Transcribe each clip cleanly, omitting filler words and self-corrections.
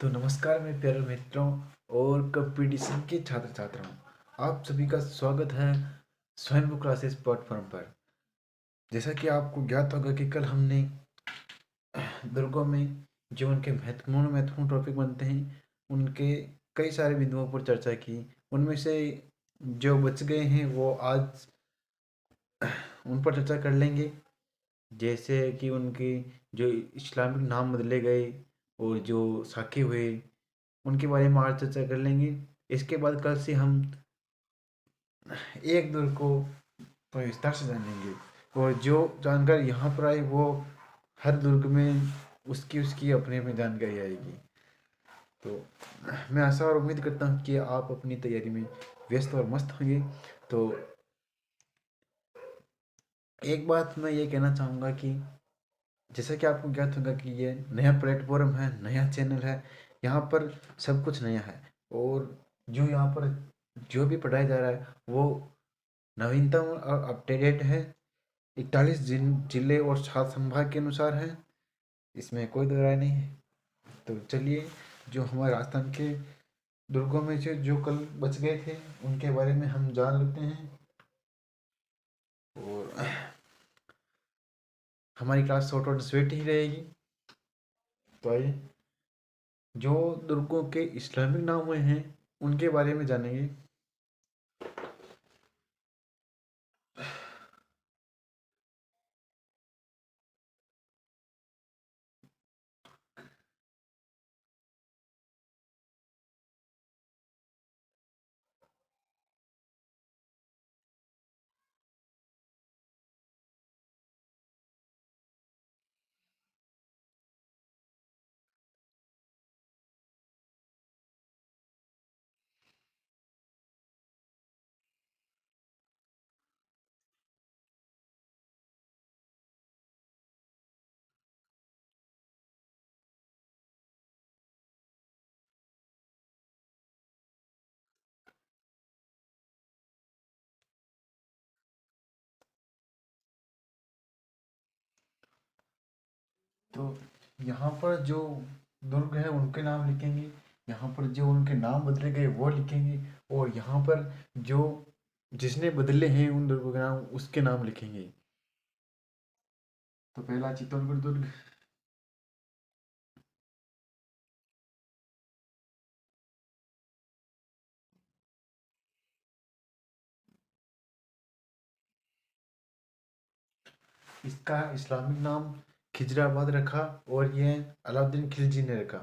तो नमस्कार मेरे प्यारे मित्रों और कंपटीशन के छात्र छात्राओं, आप सभी का स्वागत है स्वयं क्लासेस प्लेटफॉर्म पर। जैसा कि आपको ज्ञात होगा कि कल हमने दुर्गों में जो उनके महत्वपूर्ण टॉपिक बनते हैं उनके कई सारे बिंदुओं पर चर्चा की। उनमें से जो बच गए हैं वो आज उन पर चर्चा कर लेंगे। जैसे कि उनके जो इस्लामिक नाम बदले गए और जो साके हुए उनके बारे में आज चर्चा कर लेंगे। इसके बाद कल से हम एक दुर्ग को तो विस्तार से जानेंगे और जो जानकारी यहाँ पर आई वो हर दुर्ग में उसकी उसकी अपनी अपनी जानकारी आएगी। तो मैं आशा और उम्मीद करता हूँ कि आप अपनी तैयारी में व्यस्त और मस्त होंगे। तो एक बात मैं ये कहना चाहूँगा कि जैसा कि आपको ज्ञात होगा कि ये नया प्लेटफॉर्म है, नया चैनल है, यहाँ पर सब कुछ नया है और जो यहाँ पर जो भी पढ़ाया जा रहा है वो नवीनतम और अप टू डेट है। 41 जिले और 7 संभाग के अनुसार है, इसमें कोई दो राय नहीं है। तो चलिए जो हमारे राजस्थान के दुर्गों में से जो कल बच गए थे उनके बारे में हम जान लेते हैं और हमारी क्लास शॉर्ट और स्वीट ही रहेगी। तो आइए जो दुर्गों के इस्लामिक नाम हुए हैं उनके बारे में जानेंगे। तो यहाँ पर जो दुर्ग है उनके नाम लिखेंगे, यहाँ पर जो उनके नाम बदले गए वो लिखेंगे और यहाँ पर जो जिसने बदले हैं उन दुर्गों के नाम उसके नाम लिखेंगे। तो पहला चित्तौड़गढ़ दुर्ग। इसका इस्लामिक नाम खिजराबाद रखा और ये अलाउद्दीन खिलजी ने रखा।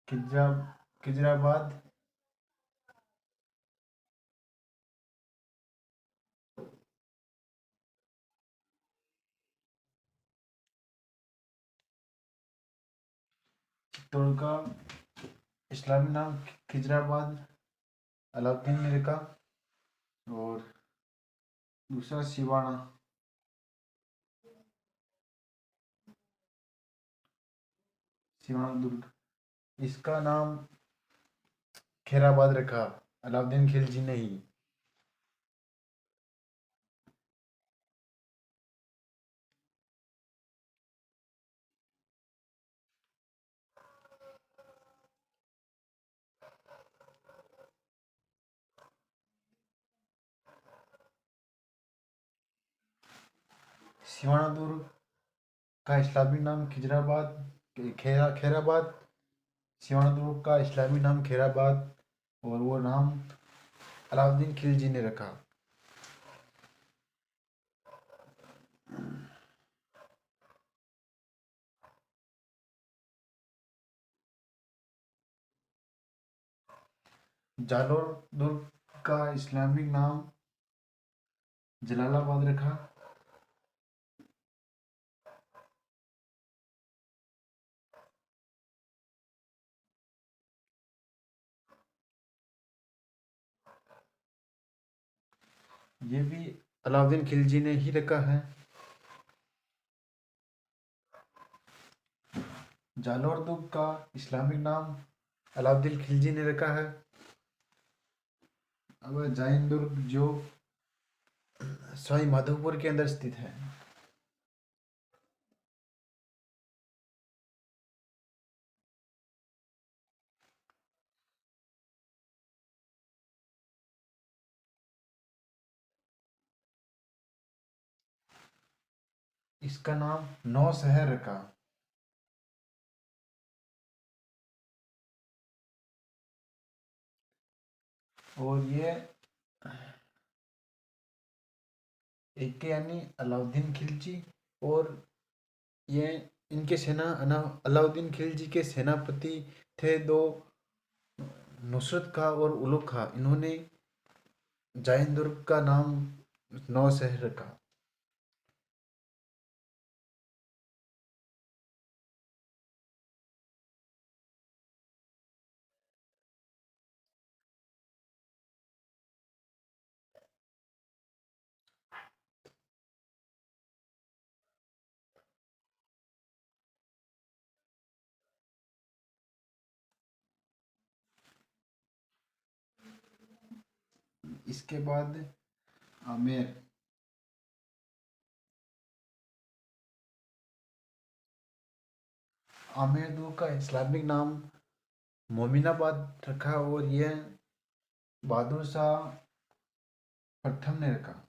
खिजरा खिजराबाद। चित्तौड़ का इस्लामी नाम खिजराबाद अलाउद्दीन ने रखा और दूसरा सिवाना। सिवाना दुर्ग, इसका नाम खैराबाद रखा अलाउद्दीन खिलजी ने ही। सिवाना दुर्ग का इस्लामी नाम खिजराबाद खैराबाद। सिवाना दुर्ग का इस्लामी नाम खैराबाद और वो नाम अलाउद्दीन खिलजी ने रखा। जालोर दुर्ग का इस्लामिक नाम जलालाबाद रखा। ये भी अलाउद्दीन खिलजी ने ही रखा है। जालोर दुर्ग का इस्लामिक नाम अलाउद्दीन खिलजी ने रखा है। अब जैन दुर्ग जो सवाई माधोपुर के अंदर स्थित है। इसका नाम नौशहर रखा। और ये एक के यानी अलाउद्दीन खिलजी, और ये इनके अलाउद्दीन खिलजी के सेनापति थे दो, नुसरत खां और उलुग खां। इन्होंने जाइन दुर्ग का नाम नौशहर रखा। इसके बाद आमेर। आमेर दुर्ग का इस्लामिक नाम मोमिनाबाद रखा, और यह बहादुर शाह प्रथम ने रखा।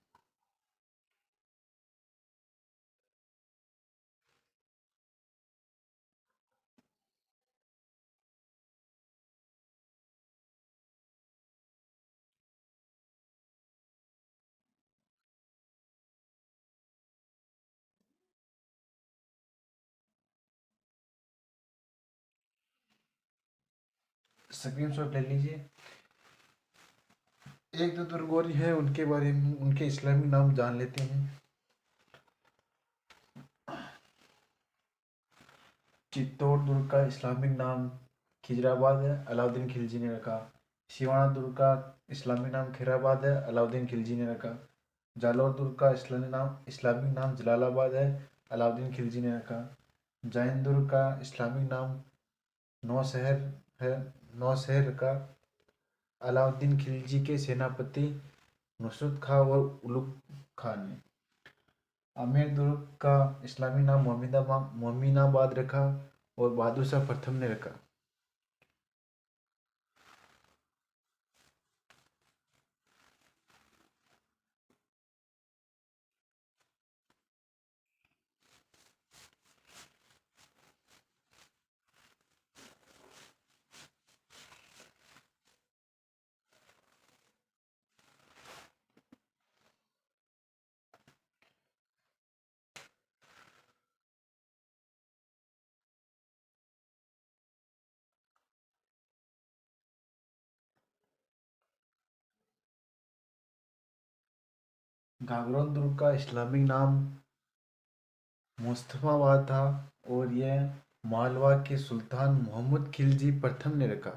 स्क्रीनशॉट ले लीजिए। एक दो दुर्ग और हैं, उनके बारे में उनके इस्लामी नाम जान लेते हैं। चित्तौड़ दुर्ग का इस्लामिक नाम खिजराबाद है, अलाउद्दीन खिलजी ने रखा। सिवाना दुर्ग का इस्लामिक नाम खैराबाद है, अलाउद्दीन खिलजी ने रखा। जालौर दुर्ग का इस्लामिक नाम जलालाबाद है, अलाउद्दीन खिलजी ने रखा। जैन दुर्ग का इस्लामिक नाम नौशहर है, नौशहर का अलाउद्दीन खिलजी के सेनापति नुसरत खां और उलुग खां ने। आमेर दुर्ग का इस्लामी नाम मोमिनाबाद रखा, और बहादुर शाह प्रथम ने रखा। घाघरा दुर्ग का इस्लामिक नाम मुस्तफाबाद था, और यह मालवा के सुल्तान मोहम्मद खिलजी प्रथम ने रखा।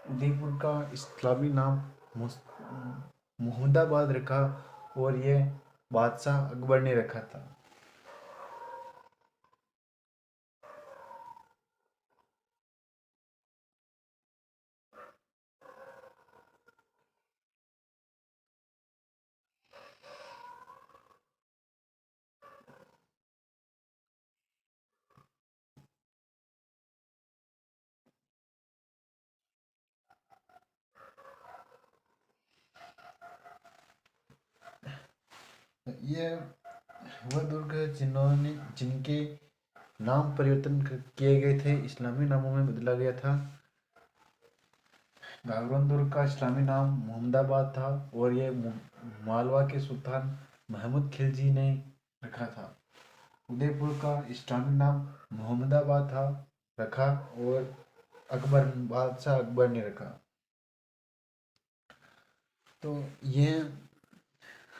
उदयपुर का इस्लामी नाम मुहम्मदाबाद रखा, और यह बादशाह अकबर ने रखा था। ये वह दुर्ग है जिनके नाम परिवर्तन किए गए थे, इस्लामी नामों में बदला गया था। घाघरा दुर्ग का इस्लामी नाम मुहम्मदाबाद था, और ये मालवा के सुल्तान महमूद खिलजी ने रखा था। उदयपुर का इस्लामी नाम मुहम्मदाबाद था रखा, और बादशाह अकबर ने रखा। तो ये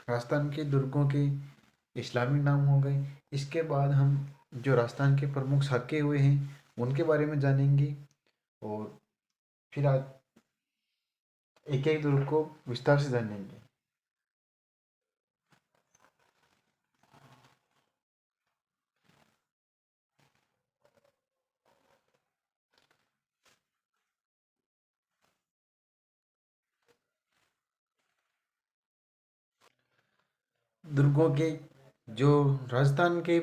राजस्थान के दुर्गों के इस्लामिक नाम हो गए। इसके बाद हम जो राजस्थान के प्रमुख शाखे हुए हैं उनके बारे में जानेंगे, और फिर आज एक एक दुर्ग को विस्तार से जानेंगे। दुर्गों के जो राजस्थान के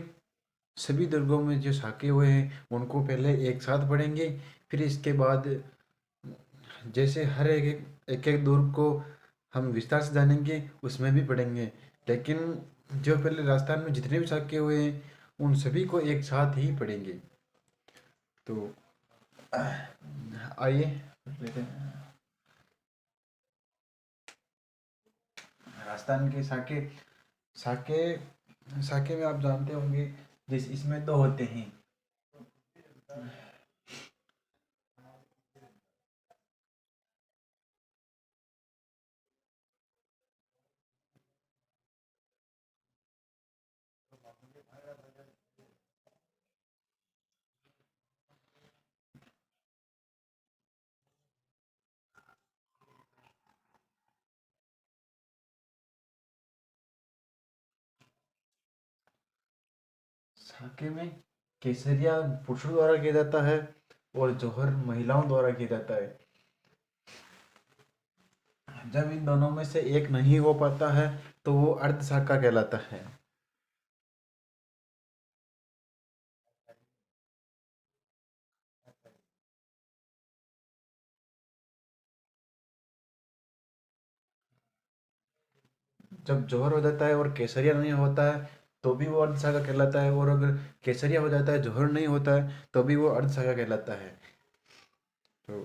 सभी दुर्गों में जो शाखे हुए हैं उनको पहले एक साथ पढ़ेंगे। फिर इसके बाद जैसे हर एक एक दुर्ग को हम विस्तार से जानेंगे उसमें भी पढ़ेंगे, लेकिन जो पहले राजस्थान में जितने भी शाखे हुए हैं उन सभी को एक साथ ही पढ़ेंगे। तो आइए लेते हैं। राजस्थान के शाखे शाखे शाखे में आप जानते होंगे, जैसे इसमें दो होते हैं। शाखे में केसरिया पुरुषों द्वारा किया जाता है और जौहर महिलाओं द्वारा किया जाता है। जब इन दोनों में से एक नहीं हो पाता है तो वो अर्ध शाखा कहलाता है। जब जौहर हो जाता है और केसरिया नहीं होता है तो भी वो अर्ध शाखा कहलाता है, और अगर केसरिया हो जाता है जौहर नहीं होता है तो भी वो अर्ध शाखा कहलाता है। तो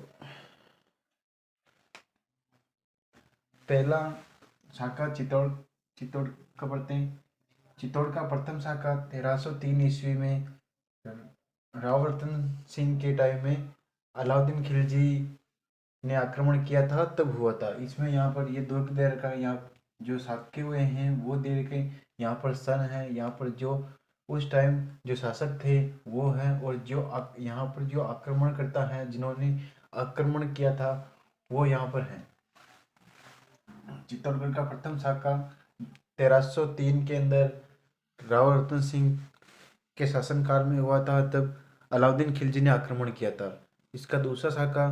पहला शाखा चित्तौड़ चित्तौड़ का पढ़ते हैं। चित्तौड़ का प्रथम शाखा 1303 ईस्वी में रावरतन सिंह के टाइम में अलाउद्दीन खिलजी ने आक्रमण किया था तब हुआ था। इसमें यहाँ पर ये दुर्ग दे रखा है, यहाँ जो शाखे हुए हैं वो दे रखे, यहाँ पर सन है, यहाँ पर जो उस टाइम जो शासक थे वो हैं, और जो यहाँ पर जो आक्रमण करता है जिन्होंने आक्रमण किया था वो यहाँ पर हैं। चित्तौड़गढ़ का प्रथम शाखा 1303 के अंदर राव रतन सिंह के शासनकाल में हुआ था, तब अलाउद्दीन खिलजी ने आक्रमण किया था। इसका दूसरा शाखा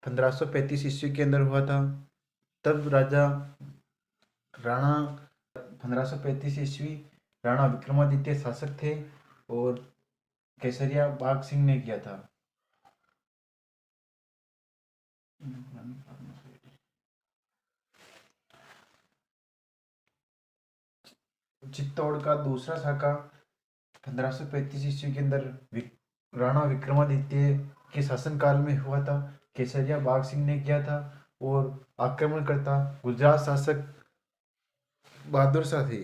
1535 ईस्वी के अंदर हुआ था, तब राजा राणा 1535 ईस्वी राणा विक्रमादित्य शासक थे और केसरिया बाघ सिंह ने किया था। चित्तौड़ का दूसरा शाखा 1535 ईस्वी के अंदर राणा विक्रमादित्य के शासनकाल में हुआ था। केसरिया बाघ सिंह ने किया था और आक्रमणकर्ता गुजरात शासक बहादुर शाह थे।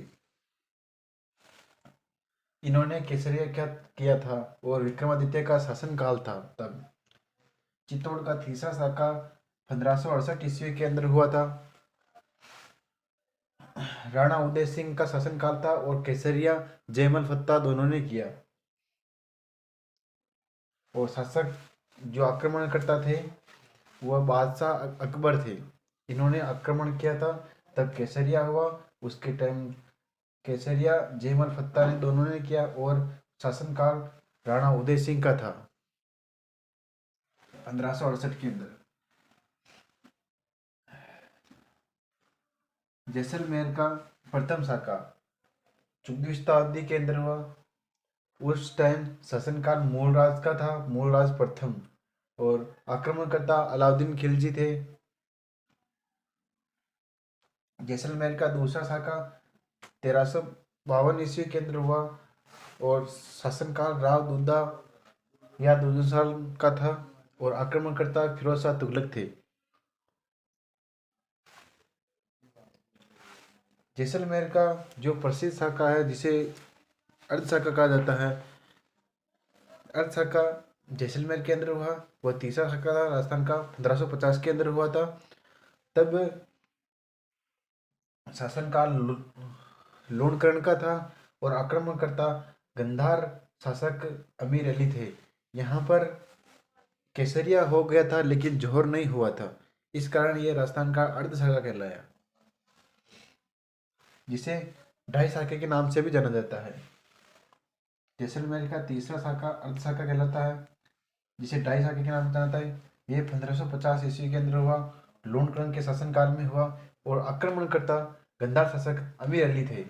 इन्होंने केसरिया क्या किया था और विक्रमादित्य का शासनकाल था तब। चित्तौड़ का तीसरा शाखा 1568 ईस्वी के अंदर हुआ था। राणा उदय सिंह का शासनकाल था और केसरिया जयमल फत्ता दोनों ने किया। और शासक जो आक्रमण करता थे वह बादशाह अकबर थे। इन्होंने आक्रमण किया था तब केसरिया हुआ। उसके टाइम केसरिया जयमल फत्ता ने दोनों ने किया और शासनकाल राणा उदय सिंह का था 1568 के अंदर। जैसलमेर का प्रथम शाखा 14वीं शताब्दी के अंदर हुआ। उस टाइम शासनकाल मूलराज का था, मूलराज प्रथम, और आक्रमणकर्ता अलाउद्दीन खिलजी थे। जैसलमेर का दूसरा शाखा 1352 ईस्वी के अंदर हुआ और शासनकाल राव दुद्दा या दुदुसाल का था और आक्रमणकर्ता फिरोज शाह तुगलक थे। जैसलमेर का जो प्रसिद्ध शाखा है जिसे अर्ध शाखा कहा जाता है, अर्ध शाखा जैसलमेर के अंदर हुआ। वह तीसरा शाखा था राजस्थान का 1550 के अंदर हुआ था। तब शासनकाल लोणकरण का था और आक्रमणकर्ता गंधार शासक अमीर अली थे। यहाँ पर केसरिया हो गया था लेकिन जौहर नहीं हुआ था। इस कारण ये राजस्थान का अर्धसागा कहलाया, जिसे ढाई शाखे के नाम से भी जाना जाता है। जैसलमेर का तीसरा शाखा अर्धशाखा कहलाता है, जिसे ढाई शाखे के नाम से जाना जाता है। ये 1550 ईस्वी के अंदर हुआ, लोणकरण के शासनकाल में हुआ और आक्रमणकर्ता गंधार शासक अमीर अली थे।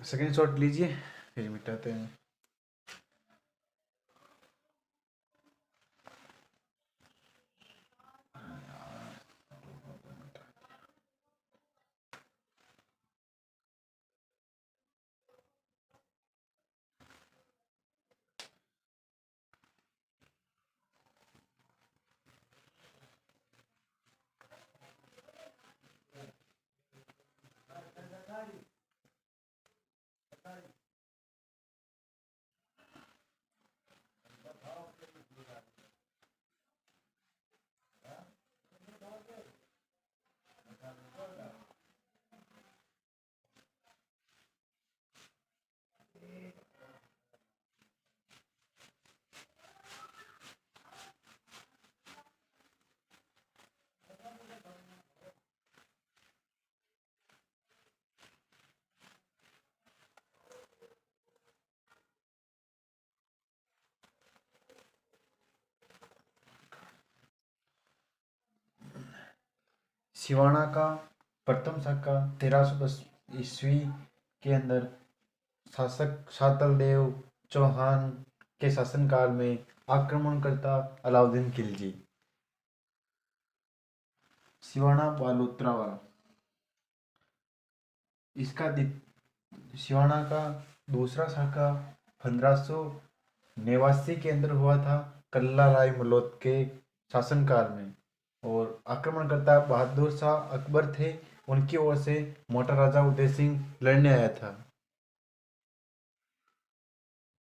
सेकेंड शॉट लीजिए, फिर मिटाते हैं। सिवाना का प्रथम शाखा 1310 ईस्वी के अंदर शासक शातल देव चौहान के शासनकाल में आक्रमणकर्ता अलाउद्दीन खिलजी। सिवाना बालोतरा वाला, इसका सिवाना का दूसरा शाखा 1589 के अंदर हुआ था, कल्ला राय मलोत के शासनकाल में। और आक्रमणकर्ता बहादुर शाह अकबर थे, उनकी ओर से मोटा राजा उदय सिंह लड़ने आया था।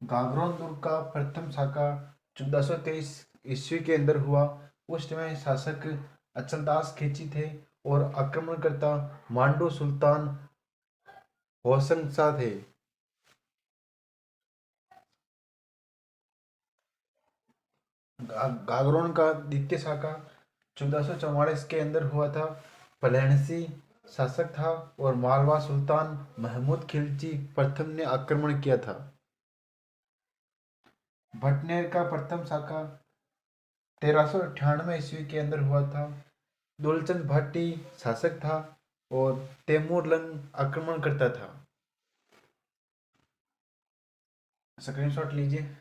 गागरोन दुर्ग का प्रथम शाखा 1423 ईस्वी के अंदर हुआ। उस समय शासक अचलदास खिलजी थे और आक्रमणकर्ता मांडू सुल्तान होसन शाह थे। गागरोन का द्वितीय शाखा 1444 के अंदर हुआ था। पलहनसी शासक था और मालवा सुल्तान महमूद खिलजी प्रथम ने आक्रमण किया था। भटनेर का प्रथम शाखा 1398 ईस्वी के अंदर हुआ था। दुलचंद भाटी शासक था और तैमूर लंग आक्रमण करता था। स्क्रीनशॉट लीजिए।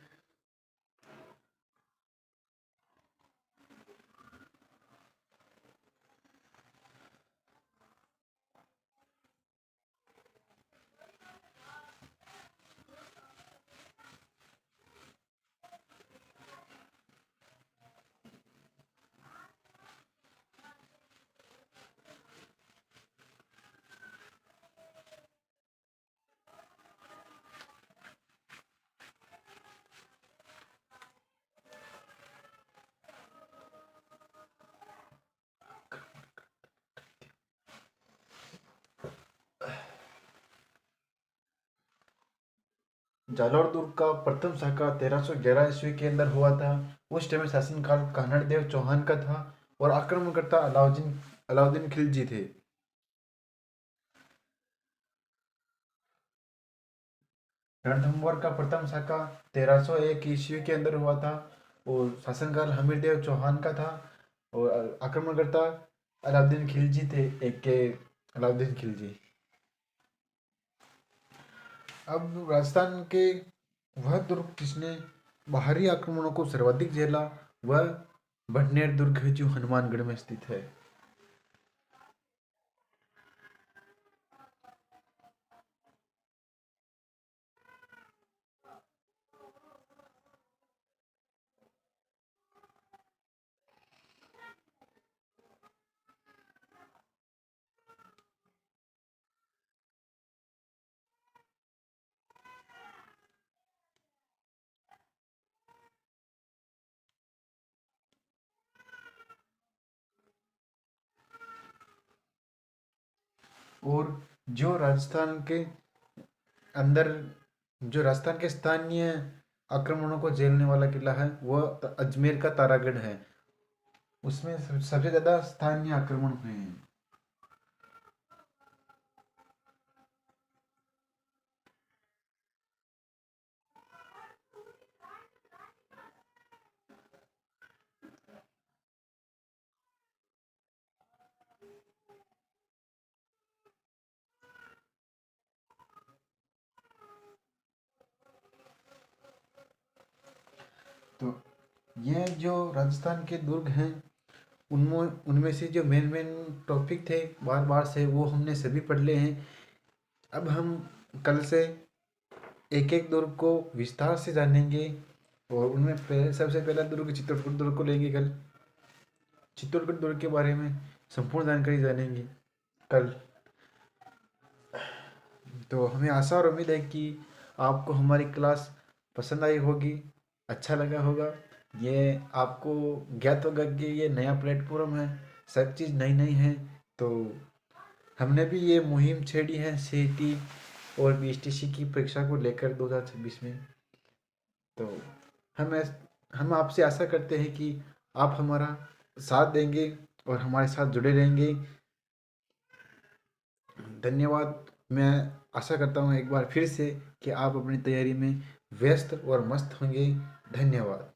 जालौर दुर्ग का प्रथम शाखा 1311 ईस्वी के अंदर हुआ था। उस समय शासनकाल कानड़ देव चौहान का था और आक्रमणकर्ता अलाउद्दीन अलाउद्दीन खिलजी थे। रणथंभौर का प्रथम शाखा 1301 ईस्वी के अंदर हुआ था और शासनकाल हमीरदेव चौहान का था और आक्रमणकर्ता अलाउद्दीन खिलजी थे, एक के अलाउद्दीन खिलजी। अब राजस्थान के वह दुर्ग जिसने बाहरी आक्रमणों को सर्वाधिक झेला, वह भटनेर दुर्ग है, जो हनुमानगढ़ में स्थित है। और जो राजस्थान के अंदर जो राजस्थान के स्थानीय आक्रमणों को झेलने वाला किला है वह अजमेर का तारागढ़ है। उसमें सबसे ज्यादा स्थानीय आक्रमण हुए हैं। तो ये जो राजस्थान के दुर्ग हैं उनमें उनमें से जो मेन मेन टॉपिक थे बार बार से वो हमने सभी पढ़ लिए हैं। अब हम कल से एक एक दुर्ग को विस्तार से जानेंगे और उनमें सबसे पहला दुर्ग चित्तौड़गढ़ दुर्ग को लेंगे कल। चित्तौड़गढ़ दुर्ग के बारे में संपूर्ण जानकारी जानेंगे कल। तो हमें आशा और उम्मीद है कि आपको हमारी क्लास पसंद आई होगी, अच्छा लगा होगा। ये आपको ज्ञात होगा कि ये नया प्लेटफॉर्म है, सब चीज़ नई नई है। तो हमने भी ये मुहिम छेड़ी है सीईटी और बीएसटीसी की परीक्षा को लेकर 2026 में। तो हम हम आपसे आशा करते हैं कि आप हमारा साथ देंगे और हमारे साथ जुड़े रहेंगे। धन्यवाद। मैं आशा करता हूँ एक बार फिर से कि आप अपनी तैयारी में व्यस्त और मस्त होंगे। धन्यवाद।